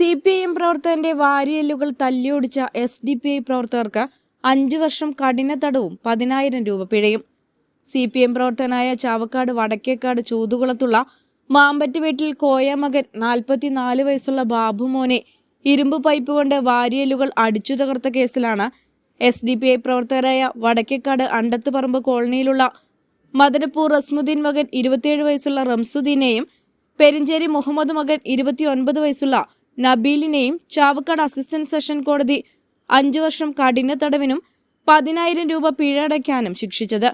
CPIM പ്രവർത്തകന്റെ വാരിയെല്ലുകൾ തല്ലിയൊടിച്ച SDPI പ്രവർത്തകർക്ക് 5 വർഷം കഠിന തടവും 10,000 രൂപ പിഴയും. CPIM പ്രവർത്തകനായ ചാവക്കാട് വടക്കേക്കാട് ചൂതുകുളത്തുള്ള മാമ്പറ്റ് വീട്ടിൽ കോയ മകൻ 44 വയസ്സുള്ള ബാബുമോനെ ഇരുമ്പ് പൈപ്പ് കൊണ്ട് വാരിയെല്ലുകൾ അടിച്ചു തകർത്ത കേസിലാണ് SDPI പ്രവർത്തകരായ വടക്കേക്കാട് അണ്ടത്തുപറമ്പ് കോളനിയിലുള്ള മദനപ്പൂർ റസ്മുദ്ദീൻ മകൻ 27 വയസ്സുള്ള റംസുദ്ദീനെയും പെരിഞ്ചേരി മുഹമ്മദ് മകൻ 29 വയസ്സുള്ള നബീലിനെയും ചാവക്കാട് അസിസ്റ്റന്റ് സെഷൻ കോടതി 5 വർഷം കഠിന തടവിനും 10,000 രൂപ പിഴ അടയ്ക്കാനും ശിക്ഷിച്ചത്.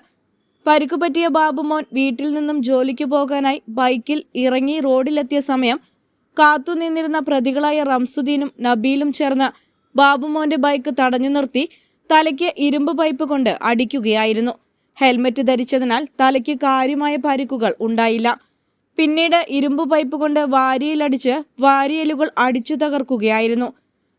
പരിക്കുപറ്റിയ ബാബുമോൻ വീട്ടിൽ നിന്നും ജോലിക്ക് പോകാനായി ബൈക്കിൽ ഇറങ്ങി റോഡിലെത്തിയ സമയം കാത്തുനിന്നിരുന്ന പ്രതികളായ റംസുദ്ദീനും നബീലും ചേർന്ന് ബാബുമോന്റെ ബൈക്ക് തടഞ്ഞു നിർത്തി തലയ്ക്ക് ഇരുമ്പ് പൈപ്പ് കൊണ്ട് അടിക്കുകയായിരുന്നു. ഹെൽമറ്റ് ധരിച്ചതിനാൽ തലയ്ക്ക് കാര്യമായ പരിക്കുകൾ ഉണ്ടായില്ല. പിന്നീട് ഇരുമ്പ് പൈപ്പ് കൊണ്ട് വാരിയിലടിച്ച് വാരിയെല്ലുകൾ അടിച്ചു തകർക്കുകയായിരുന്നു.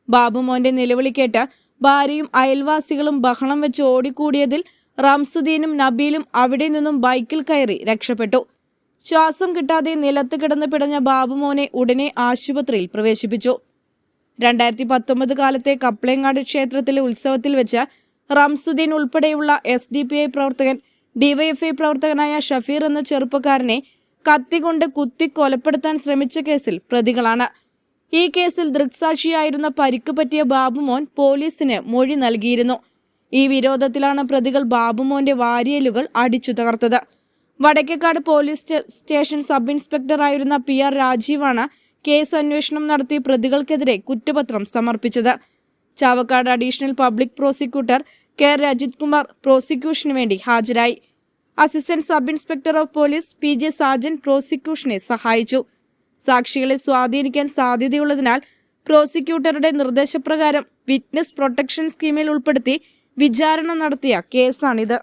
ബാബുമോന്റെ നിലവിളി കേട്ട് ഭാര്യയും അയൽവാസികളും ബഹളം വെച്ച് ഓടിക്കൂടിയതിൽ റംസുദ്ദീനും നബീലും അവിടെ നിന്നും ബൈക്കിൽ കയറി രക്ഷപ്പെട്ടു. ശ്വാസം കിട്ടാതെ നിലത്ത് കിടന്ന് പിടഞ്ഞ ബാബുമോനെ ഉടനെ ആശുപത്രിയിൽ പ്രവേശിപ്പിച്ചു. 2019 കാലത്തെ കപ്ലേങ്ങാട് ക്ഷേത്രത്തിലെ ഉത്സവത്തിൽ വെച്ച് റംസുദ്ദീൻ ഉൾപ്പെടെയുള്ള SDPI പ്രവർത്തകൻ DYFI പ്രവർത്തകനായ ഷഫീർ എന്ന ചെറുപ്പക്കാരനെ കത്തികൊണ്ട് കുത്തി കൊലപ്പെടുത്താൻ ശ്രമിച്ച കേസിൽ പ്രതികളാണ്. ഈ കേസിൽ ദൃക്സാക്ഷിയായിരുന്ന പരിക്ക് പറ്റിയ ബാബുമോൻ പോലീസിന് മൊഴി നൽകിയിരുന്നു. ഈ വിരോധത്തിലാണ് പ്രതികൾ ബാബുമോന്റെ വാരിയെല്ലുകൾ അടിച്ചു തകർത്തത്. വടക്കേക്കാട് പോലീസ് സ്റ്റേഷൻ സബ് ഇൻസ്പെക്ടറായിരുന്ന PR രാജീവാണ് കേസ് അന്വേഷണം നടത്തി പ്രതികൾക്കെതിരെ കുറ്റപത്രം സമർപ്പിച്ചത്. Chavakkad additional public prosecutor K. Rajith Kumar പ്രോസിക്യൂഷന് വേണ്ടി ഹാജരായി. Assistant sub inspector of police PJ Sajan പ്രോസിക്യൂഷനെ സഹായിച്ചു. സാക്ഷികളെ സ്വാധീനിക്കാൻ സാധ്യതയുള്ളതിനാൽ പ്രോസിക്യൂട്ടറുടെ നിർദ്ദേശപ്രകാരം വിറ്റ്നസ് പ്രൊട്ടക്ഷൻ സ്കീമിൽ ഉൾപ്പെടുത്തി വിചാരണ നടത്തിയ കേസാണിത്.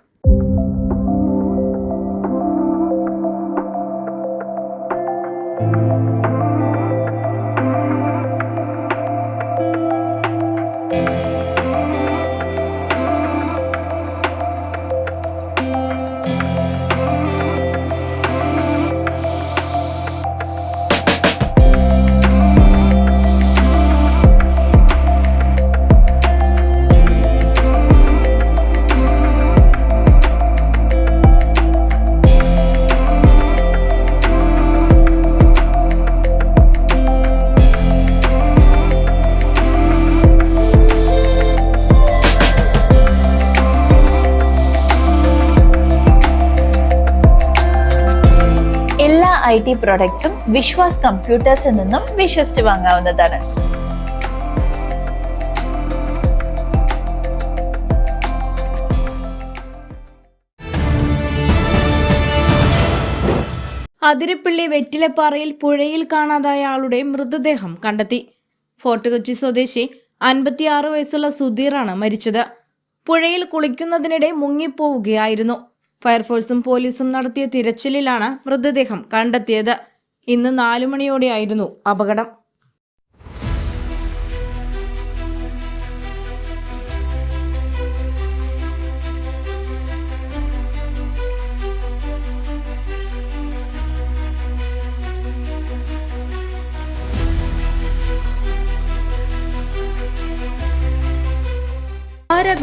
IT പ്രോഡക്ട്സും വിശ്വാസ് കമ്പ്യൂട്ടേഴ്സിൽ നിന്നും വിശ്വസിച്ച് വാങ്ങാവുന്നതാണ്. അതിരപ്പള്ളി വെറ്റിലപ്പാറയിൽ പുഴയിൽ കാണാതായ ആളുടെ മൃതദേഹം കണ്ടെത്തി. ഫോർട്ട് കൊച്ചി സ്വദേശി 56 വയസ്സുള്ള സുധീറാണ് മരിച്ചത്. പുഴയിൽ കുളിക്കുന്നതിനിടെ മുങ്ങിപ്പോവുകയായിരുന്നു. ഫയർഫോഴ്സും പോലീസും നടത്തിയ തിരച്ചിലിലാണ് മൃതദേഹം കണ്ടെത്തിയത്. ഇന്ന് 4 മണിയോടെയായിരുന്നു അപകടം.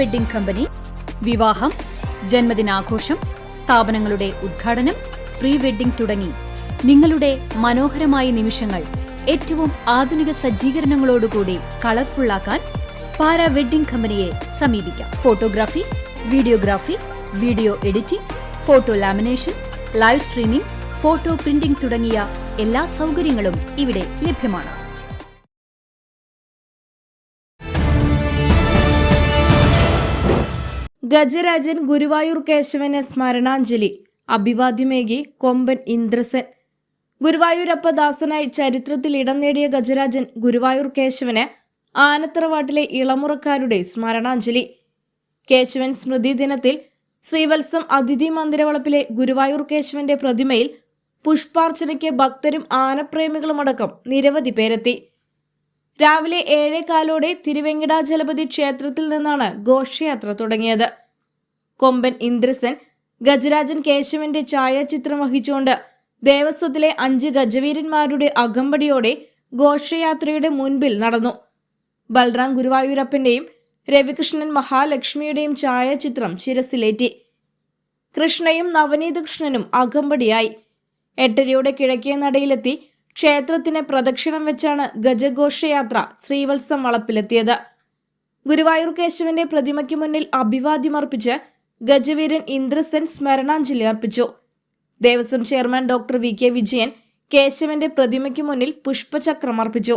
വെഡ്ഡിംഗ് കമ്പനി വിവാഹം, ജന്മദിനാഘോഷം, സ്ഥാപനങ്ങളുടെ ഉദ്ഘാടനം, പ്രീ വെഡ്ഡിംഗ് തുടങ്ങി നിങ്ങളുടെ മനോഹരമായ നിമിഷങ്ങൾ ഏറ്റവും ആധുനിക സജ്ജീകരണങ്ങളോടുകൂടി കളർഫുള്ളാക്കാൻ പാര വെഡ്ഡിംഗ് കമ്പനിയെ സമീപിക്കാം. Photography, videography, video editing, photo lamination, live streaming, photo printing തുടങ്ങിയ എല്ലാ സൗകര്യങ്ങളും ഇവിടെ ലഭ്യമാണ്. ഗജരാജൻ ഗുരുവായൂർ കേശവന് സ്മരണാഞ്ജലി. അഭിവാദ്യമേകി കൊമ്പൻ ഇന്ദ്രസൻ. ഗുരുവായൂരപ്പദാസനായി ചരിത്രത്തിൽ ഇടം നേടിയ ഗജരാജൻ ഗുരുവായൂർ കേശവന് ആനത്തറവാട്ടിലെ ഇളമുറക്കാരുടെ സ്മരണാഞ്ജലി. കേശവൻ സ്മൃതി ദിനത്തിൽ ശ്രീവത്സം അതിഥി മന്ദിരവളപ്പിലെ ഗുരുവായൂർ കേശവന്റെ പ്രതിമയിൽ പുഷ്പാർച്ചനയ്ക്ക് ഭക്തരും ആനപ്രേമികളുമടക്കം നിരവധി പേരെത്തി. രാവിലെ 7:15 തിരുവെങ്കിടാചലപതി ക്ഷേത്രത്തിൽ നിന്നാണ് ഘോഷയാത്ര തുടങ്ങിയത്. കൊമ്പൻ ഇന്ദ്രസൻ ഗജരാജൻ കേശവന്റെ ഛായാചിത്രം വഹിച്ചുകൊണ്ട് ദേവസ്വത്തിലെ 5 ഗജവീരന്മാരുടെ അകമ്പടിയോടെ ഘോഷയാത്രയുടെ മുൻപിൽ നടന്നു. ബൽറാം ഗുരുവായൂരപ്പന്റെയും രവികൃഷ്ണൻ മഹാലക്ഷ്മിയുടെയും ഛായാചിത്രം ശിരസിലേറ്റി. കൃഷ്ണയും നവനീത കൃഷ്ണനും അകമ്പടിയായി. 8:30 കിഴക്കേ നടയിലെത്തി ക്ഷേത്രത്തിന് പ്രദക്ഷിണം വെച്ചാണ് ഗജഘോഷയാത്ര ശ്രീവത്സം വളപ്പിലെത്തിയത്. ഗുരുവായൂർ കേശവന്റെ പ്രതിമയ്ക്ക് മുന്നിൽ അഭിവാദ്യമർപ്പിച്ച് ഗജവീരൻ ഇന്ദ്രസെൻ സ്മരണാഞ്ജലി അർപ്പിച്ചു. Devaswom chairman doctor VK Vijayan കേശവന്റെ പ്രതിമയ്ക്ക് മുന്നിൽ പുഷ്പചക്രം അർപ്പിച്ചു.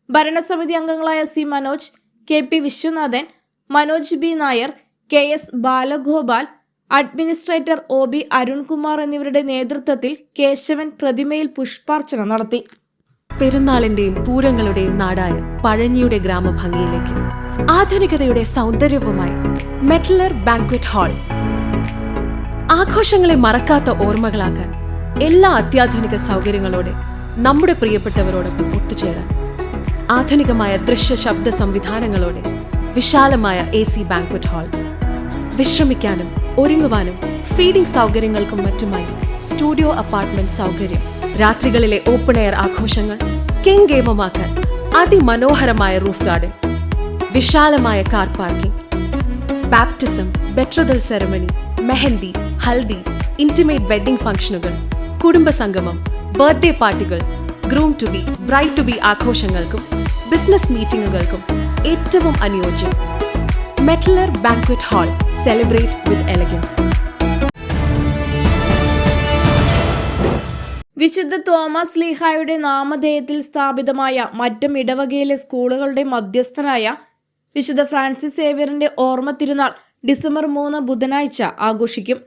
ഭരണസമിതി അംഗങ്ങളായ C Manoj, KP Viswanathan, Manoj B Nair, KS Balagopal, administrator OB Arunkumar എന്നിവരുടെ നേതൃത്വത്തിൽ കേശവൻ പ്രതിമയിൽ പുഷ്പാർച്ചന നടത്തി. പെരുന്നാളിന്റെയും പൂരങ്ങളുടെയും നാടായ പഴഞ്ഞിയുടെ ഗ്രാമഭംഗിയിലേക്ക് ആധുനികതയുടെ സൗന്ദര്യവുമായി മെറ്റലർ ബാങ്ക്വറ്റ് ഹാൾ. ആഘോഷങ്ങളെ മറക്കാത്ത ഓർമ്മകളാക്കാൻ എല്ലാ അത്യാധുനിക സൗകര്യങ്ങളോടെ നമ്മുടെ പ്രിയപ്പെട്ടവരോടൊപ്പം ഒത്തുചേരാൻ ആധുനികമായ ദൃശ്യ ശബ്ദ സംവിധാനങ്ങളോടെ വിശാലമായ AC ബാങ്ക്വറ്റ് ഹാൾ. വിശ്രമിക്കാനും ഒരുങ്ങുവാനും ഫീഡിംഗ് സൗകര്യങ്ങൾക്കും മറ്റുമായി സ്റ്റുഡിയോ അപ്പാർട്ട്മെന്റ് സൗകര്യം. രാത്രികളിലെ ഓപ്പൺ എയർ ആഘോഷങ്ങൾ കെങ്കേമമാക്കാൻ അതിമനോഹരമായ റൂഫ് ഗാർഡൻ, വിശാലമായ car parking, baptism, betrothal ceremony, mehndi, haldi, intimate wedding ഫംഗ്ഷനുകൾ, കുടുംബസംഗമം, ബർത്ത്ഡേ പാർട്ടികൾ, groom to be, bride to be ആഘോഷങ്ങൾക്കും ബിസിനസ് മീറ്റിംഗുകൾക്കും ഏറ്റവും അനുയോജ്യം. മെറ്റലർ banquet hall. Celebrate with elegance. വിശുദ്ധ തോമസ് ലീഹായുടെ നാമധേയത്തിൽ സ്ഥാപിതമായ മറ്റും ഇടവകയിലെ സ്കൂളുകളുടെ മധ്യസ്ഥനായ വിശുദ്ധ ഫ്രാൻസിസ് സേവ്യറിന്റെ ഓർമ്മ തിരുനാൾ ഡിസംബർ 3 ബുധനാഴ്ച ആഘോഷിക്കും.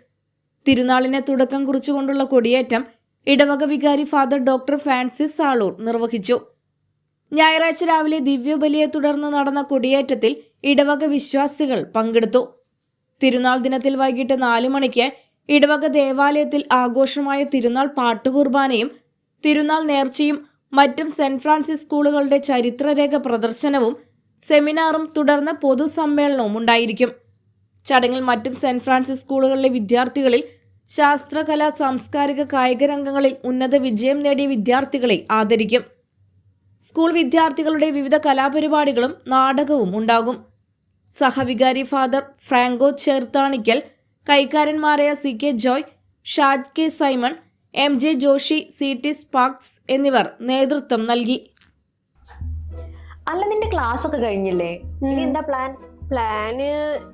തിരുനാളിനെ തുടക്കം കുറിച്ചുകൊണ്ടുള്ള കൊടിയേറ്റം ഇടവക വികാരി ഫാദർ ഡോക്ടർ ഫ്രാൻസിസ് സാളൂർ നിർവഹിച്ചു. ഞായറാഴ്ച രാവിലെ ദിവ്യബലിയെ തുടർന്ന് നടന്ന കൊടിയേറ്റത്തിൽ ഇടവക വിശ്വാസികൾ പങ്കെടുത്തു. തിരുനാൾ ദിനത്തിൽ വൈകിട്ട് 4 മണിക്ക് ഇടവക ദേവാലയത്തിൽ ആഘോഷമായ തിരുനാൾ പാട്ടുകുർബാനയും തിരുനാൾ നേർച്ചയും മറ്റും സെന്റ് ഫ്രാൻസിസ് സ്കൂളുകളുടെ ചരിത്രരേഖ പ്രദർശനവും സെമിനാറും തുടർന്ന് പൊതുസമ്മേളനവും ഉണ്ടായിരിക്കും. ചടങ്ങിൽ മറ്റും സെന്റ് ഫ്രാൻസിസ് സ്കൂളുകളിലെ വിദ്യാർത്ഥികളിൽ ശാസ്ത്ര, കല, സാംസ്കാരിക, കായിക രംഗങ്ങളിൽ ഉന്നത വിജയം നേടിയ വിദ്യാർത്ഥികളെ ആദരിക്കും. സ്കൂൾ വിദ്യാർത്ഥികളുടെ വിവിധ കലാപരിപാടികളും നാടകവും ഉണ്ടാകും. സഹവികാരി ഫാദർ ഫ്രാങ്കോ ചേർത്താണിക്കൽ, കൈക്കാരന്മാരായ CK Joy, Shaj K Simon, MJ Joshi, CT Sparks എന്നിവർ നേതൃത്വം നൽകി. അല്ല, നിന്റെ ക്ലാസ് ഒക്കെ കഴിഞ്ഞില്ലേ? ഇനി എന്താ പ്ലാൻ? പ്ലാന്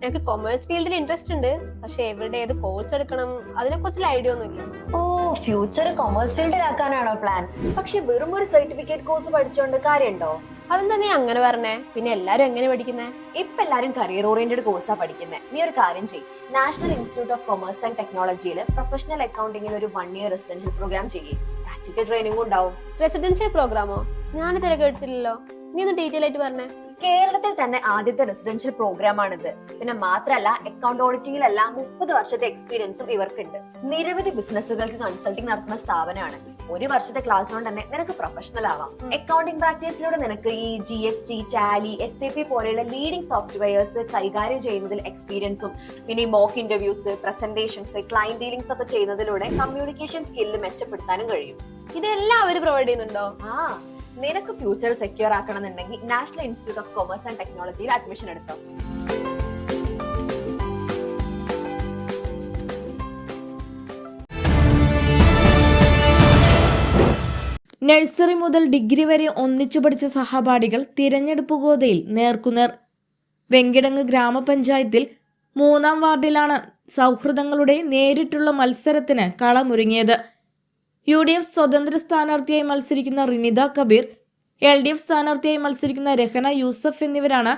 എനിക്ക് കൊമേഴ്സ് ഫീൽഡിൽ ഇൻട്രസ്റ്റ് ഉണ്ട്, പക്ഷെ എവിടെ ഏത് കോഴ്സ് എടുക്കണം അതിനെ കുറിച്ചുള്ള ഐഡിയ ഒന്നുമില്ല. ഓ, ഫ്യൂച്ചർ കൊമേഴ്സ് ഫീൽഡിലാക്കാനാണോ പ്ലാൻ? പക്ഷെ വെറും ഒരു സർട്ടിഫിക്കറ്റ് കോഴ്സ് പഠിച്ചോണ്ട് കാര്യമുണ്ടോ? അതെന്താ നീ അങ്ങനെ പറഞ്ഞേ? പിന്നെ എല്ലാരും എങ്ങനെ പഠിക്കുന്നേ? ഇപ്പൊ എല്ലാരും കരിയർ ഓറിയന്റഡ് കോഴ്സാ പഠിക്കുന്നത്. നീ ഒരു കാര്യം ചെയ്യ്, national institute of commerce and ടെക്നോളജിയിൽ പ്രൊഫഷണൽ അക്കൗണ്ടിങ്ങിൽ ഒരു 1 ഇയർ റെസിഡൻഷ്യൽ പ്രോഗ്രാം ചെയ്യേ. പ്രാക്ടിക്കൽ ട്രെയിനിങ്ങും ഉണ്ടാവും. റെസിഡൻഷ്യൽ പ്രോഗ്രാമോ? ഞാനിതുവരെ കേട്ടിട്ടില്ലല്ലോ. നീ ഒന്ന് ഡീറ്റെയിൽ ആയിട്ട് പറഞ്ഞേ. കേരളത്തിൽ തന്നെ ആദ്യത്തെ റെസിഡൻഷ്യൽ പ്രോഗ്രാം ആണിത്. പിന്നെ മാത്രമല്ല, അക്കൗണ്ട് ഓഡിറ്റിംഗിലെല്ലാം 30 വർഷത്തെ എക്സ്പീരിയൻസും ഇവർക്കുണ്ട്. നിരവധി ബിസിനസ്സുകൾക്ക് കൺസൾട്ടിംഗ് നടത്തുന്ന സ്ഥാപനമാണ്. 1 വർഷത്തെ ക്ലാസ് കൊണ്ട് തന്നെ നിനക്ക് പ്രൊഫഷണൽ ആവാം. അക്കൗണ്ടിംഗ് പ്രാക്ടീസിലൂടെ നിനക്ക് ഈ GST, ടാലി, SAP പോലെയുള്ള ലീഡിംഗ് സോഫ്റ്റ്വെയർസ് കൈകാര്യം ചെയ്യുന്നതിൽ എക്സ്പീരിയൻസും പിന്നെ mock interviews, presentations, client dealings ഒക്കെ ചെയ്യുന്നതിലൂടെ കമ്മ്യൂണിക്കേഷൻ സ്കില്ല് മെച്ചപ്പെടുത്താനും കഴിയും. ഇതെല്ലാം അവര് പ്രൊവൈഡ് ചെയ്യുന്നുണ്ടോ? നിനക്ക് ഫ്യൂച്ചർ സെക്യൂർ ആക്കണമെന്നുണ്ടെങ്കിൽ national institute of commerce and ടെക്നോളജിയിൽ അഡ്മിഷൻ എടുത്തോ. നഴ്സറി മുതൽ ഡിഗ്രി വരെ ഒന്നിച്ചു പഠിച്ച സഹപാഠികൾ തിരഞ്ഞെടുപ്പ് ഗോതയിൽ നേർക്കുനേർ. വെങ്കിടങ്ങ് ഗ്രാമപഞ്ചായത്തിൽ 3-ാം വാർഡിലാണ് സൗഹൃദങ്ങളുടെ നേരിട്ടുള്ള മത്സരത്തിന് കളമൊരുങ്ങിയത്. UDF സ്വതന്ത്ര സ്ഥാനാർത്ഥിയായി മത്സരിക്കുന്ന റിനിത കബീർ, LDF സ്ഥാനാർത്ഥിയായി മത്സരിക്കുന്ന രഹന യൂസഫ് എന്നിവരാണ്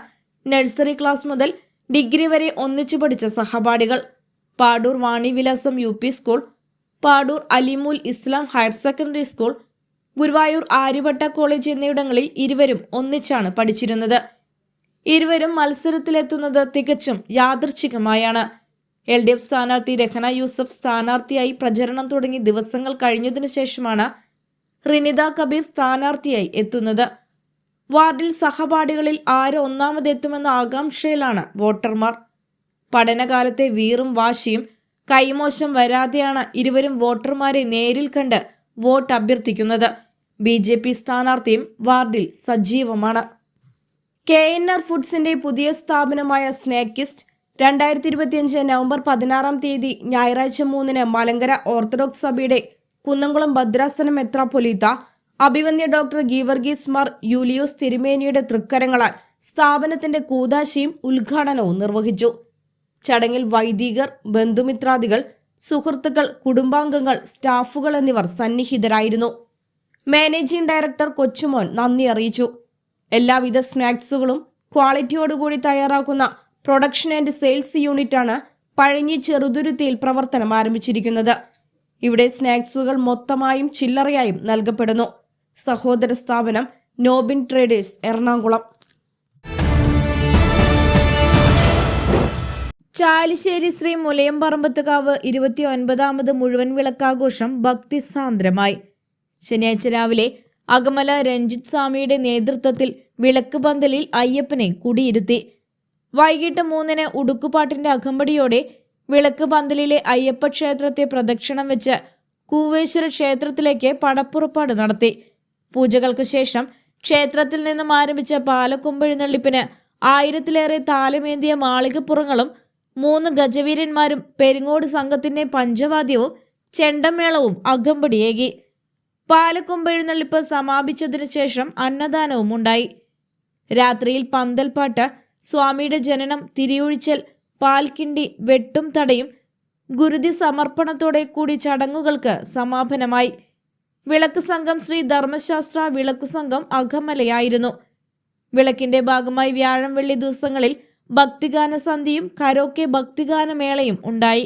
നഴ്സറി ക്ലാസ് മുതൽ ഡിഗ്രി വരെ ഒന്നിച്ചു പഠിച്ച സഹപാഠികൾ. Padoor Vanivilasam UP school, Padoor Alimool Islam higher secondary school, Guruvayur Aryabhatta college എന്നിവിടങ്ങളിൽ ഇരുവരും ഒന്നിച്ചാണ് പഠിച്ചിരുന്നത്. ഇരുവരും മത്സരത്തിലെത്തുന്നത് തികച്ചും യാദൃച്ഛികമായാണ്. LDF സ്ഥാനാർത്ഥി രഹന യൂസഫ് സ്ഥാനാർത്ഥിയായി പ്രചരണം തുടങ്ങി ദിവസങ്ങൾ കഴിഞ്ഞതിനു ശേഷമാണ് റിനിത കബീർ സ്ഥാനാർത്ഥിയായി എത്തുന്നത്. വാർഡിൽ സഹപാഠികളിൽ ആര് ഒന്നാമതെത്തുമെന്ന ആകാംക്ഷയിലാണ് വോട്ടർമാർ. പഠനകാലത്തെ വീറും വാശിയും കൈമോശം വരാതെയാണ് ഇരുവരും വോട്ടർമാരെ നേരിൽ കണ്ട് വോട്ട് അഭ്യർത്ഥിക്കുന്നത്. BJP സ്ഥാനാർത്ഥിയും വാർഡിൽ സജീവമാണ്. KNR ഫുഡ്സിന്റെ പുതിയ സ്ഥാപനമായ സ്നേക്കിസ്റ്റ് 2025 നവംബർ 16 ഞായറാഴ്ച 3 മലങ്കര ഓർത്തഡോക്സ് സഭയുടെ കുന്നംകുളം ഭദ്രാസനം മെത്രാപ്പൊലീത്ത അഭിവന്യ ഡോക്ടർ ഗീവർഗീസ് മാർ യൂലിയോസ് തിരുമേനിയുടെ തൃക്കരങ്ങളാൽ സ്ഥാപനത്തിന്റെ കൂദാശയും ഉദ്ഘാടനവും നിർവഹിച്ചു. ചടങ്ങിൽ വൈദികർ, ബന്ധുമിത്രാദികൾ, സുഹൃത്തുക്കൾ, കുടുംബാംഗങ്ങൾ, സ്റ്റാഫുകൾ എന്നിവർ സന്നിഹിതരായിരുന്നു. മാനേജിംഗ് ഡയറക്ടർ കൊച്ചുമോൻ നന്ദി അറിയിച്ചു. എല്ലാവിധ സ്നാക്സുകളും ക്വാളിറ്റിയോടുകൂടി തയ്യാറാക്കുന്ന പ്രൊഡക്ഷൻ ആൻഡ് സെയിൽസ് യൂണിറ്റാണ് പഴഞ്ഞി ചെറുതുരുത്തിയിൽ പ്രവർത്തനം ആരംഭിച്ചിരിക്കുന്നത്. ഇവിടെ സ്നാക്സുകൾ മൊത്തമായും ചില്ലറയായും നൽകപ്പെടുന്നു. സഹോദര സ്ഥാപനം നോബിൻ ട്രേഡേഴ്സ്, എറണാകുളം. ചാലിശ്ശേരി ശ്രീ മുലയംപറമ്പത്തുകാവ് 29ാമത് മുഴുവൻ വിളക്കാഘോഷം ഭക്തിസാന്ദ്രമായി. ശനിയാഴ്ച രാവിലെ അകമല രഞ്ജിത് സ്വാമിയുടെ നേതൃത്വത്തിൽ വിളക്ക് പന്തലിൽ അയ്യപ്പനെ കുടിയിരുത്തി. വൈകിട്ട് 3 ഉടുക്കുപാട്ടിന്റെ അകമ്പടിയോടെ വിളക്ക് പന്തലിലെ അയ്യപ്പ ക്ഷേത്രത്തെ പ്രദക്ഷിണം വെച്ച് കൂവേശ്വര ക്ഷേത്രത്തിലേക്ക് പടപ്പുറപ്പാട് നടത്തി. പൂജകൾക്ക് ശേഷം ക്ഷേത്രത്തിൽ നിന്നും ആരംഭിച്ച പാലക്കൊമ്പെഴുന്നള്ളിപ്പിന് 1000-ലേറെ താലമേന്തിയ മാളികപ്പുറങ്ങളും 3 ഗജവീരന്മാരും പെരിങ്ങോട് സംഘത്തിന്റെ പഞ്ചവാദ്യവും ചെണ്ടമേളവും അകമ്പടിയേകി. പാലക്കൊമ്പെഴുന്നള്ളിപ്പ് സമാപിച്ചതിനു ശേഷം അന്നദാനവും ഉണ്ടായി. രാത്രിയിൽ പന്തൽപ്പാട്ട്, സ്വാമിയുടെ ജനനം, തിരിയൊഴിച്ചൽ, പാൽക്കിണ്ടി, വെട്ടും തടയും ഗുരുതി സമർപ്പണത്തോടെ കൂടി ചടങ്ങുകൾക്ക് സമാപനമായി. വിളക്ക് സംഘം ശ്രീ ധർമ്മശാസ്ത്ര വിളക്കു സംഘം അകമലയായിരുന്നു. വിളക്കിന്റെ ഭാഗമായി വ്യാഴം വെള്ളി ദിവസങ്ങളിൽ ഭക്തിഗാന സന്ധ്യയും കരോക്കെ ഭക്തിഗാനമേളയും ഉണ്ടായി.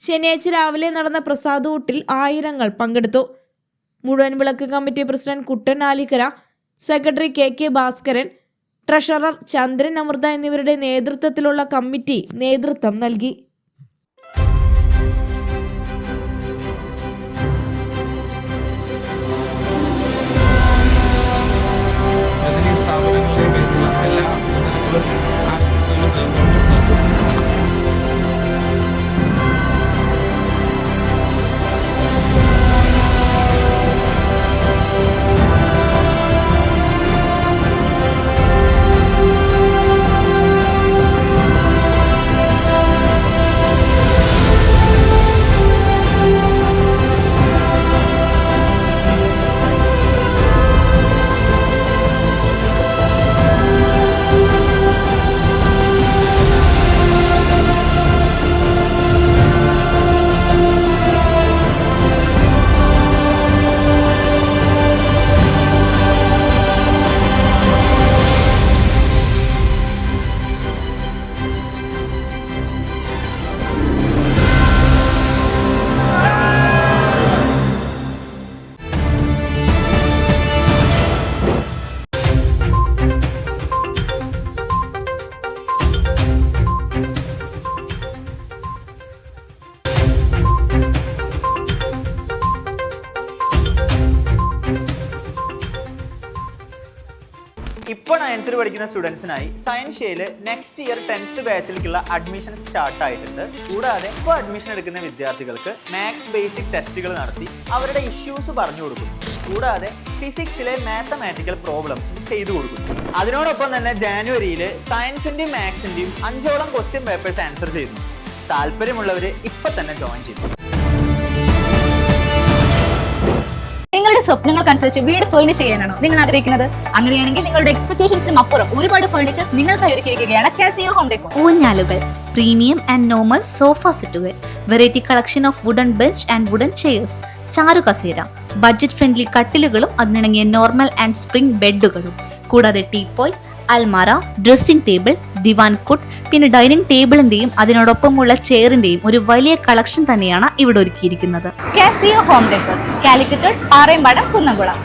ശനിയാഴ്ച രാവിലെ നടന്ന പ്രസാദൂട്ടിൽ ആയിരങ്ങൾ പങ്കെടുത്തു. മുഴുവൻ വിളക്ക് കമ്മിറ്റി പ്രസിഡന്റ് കുട്ടൻ Alikkara, secretary KK Bhaskaran, treasurer ചന്ദ്രൻ അമൃത എന്നിവരുടെ നേതൃത്വത്തിലുള്ള കമ്മിറ്റി നേതൃത്വം നൽകി. സ്ഥാപനങ്ങളുടെ പേരിലുള്ള എല്ലാ അഭിനന്ദനങ്ങളും ആശംസകളും നൽകുന്നു. ഇപ്പോൾ 9th പഠിക്കുന്ന സ്റ്റുഡൻസിനായി സയൻസ് ഷെയിൽ നെക്സ്റ്റ് ഇയർ 10th ബാച്ചിലേക്കുള്ള അഡ്മിഷൻ സ്റ്റാർട്ട് ആയിട്ടുണ്ട്. കൂടാതെ ഇപ്പോൾ അഡ്മിഷൻ എടുക്കുന്ന വിദ്യാർത്ഥികൾക്ക് മാത്സ് ബേസിക് ടെസ്റ്റുകൾ നടത്തി അവരുടെ ഇഷ്യൂസ് പറഞ്ഞു കൊടുക്കും. കൂടാതെ ഫിസിക്സിലെ മാത്തമാറ്റിക്കൽ പ്രോബ്ലംസും ചെയ്തു കൊടുക്കും. അതിനോടൊപ്പം തന്നെ ജാനുവരിയിൽ സയൻസിന്റെയും മാത്സിന്റെയും 5ഓളം ക്വസ്റ്റ്യൻ പേപ്പേഴ്സ് ആൻസർ ചെയ്യുന്നു. താല്പര്യമുള്ളവർ ഇപ്പം തന്നെ ജോയിൻ ചെയ്തു. നിങ്ങളുടെ സ്വപ്നങ്ങൾക്കനുസരിച്ച് വീട് ഫേർണിഷ് ചെയ്യാനാണോ നിങ്ങൾ ആഗ്രഹിക്കുന്നത്? അങ്ങനെയാണെങ്കിൽ നിങ്ങളുടെ എക്സ്പെക്ടേഷൻസിനും അപ്പുറം ഒരുപാട് ഫേർണിച്ചേഴ്സ് നിങ്ങൾക്കായി ഒരുക്കിയിരിക്കുകയാണ് കാസിയോ ഹോം ഡെക്കോ. ഊഞ്ഞാലുകൾ, പ്രീമിയം ആൻഡ് നോർമൽ സോഫ സെറ്റുകൾ, variety collection of wooden bench and wooden chairs, ചാരു കസേര, ബഡ്ജറ്റ് ഫ്രണ്ട്ലി കട്ടിലുകളും അതിനിണങ്ങിയ നോർമൽ ആൻഡ് സ്പ്രിംഗ് ബെഡുകളും, കൂടാതെ ടീപ്പോയ്, അൽമാര, ഡ്രസ്സിംഗ് ടേബിൾ, ദിവാൻ കുട്ട്, പിന്നെ ഡൈനിങ് ടേബിളിന്റെയും അതിനോടൊപ്പമുള്ള ചെയറിന്റെയും ഒരു വലിയ കളക്ഷൻ തന്നെയാണ് ഇവിടെ ഒരുക്കിയിരിക്കുന്നത്. Casio home deco, Calicut, Parayambadam, Kunnamkulam.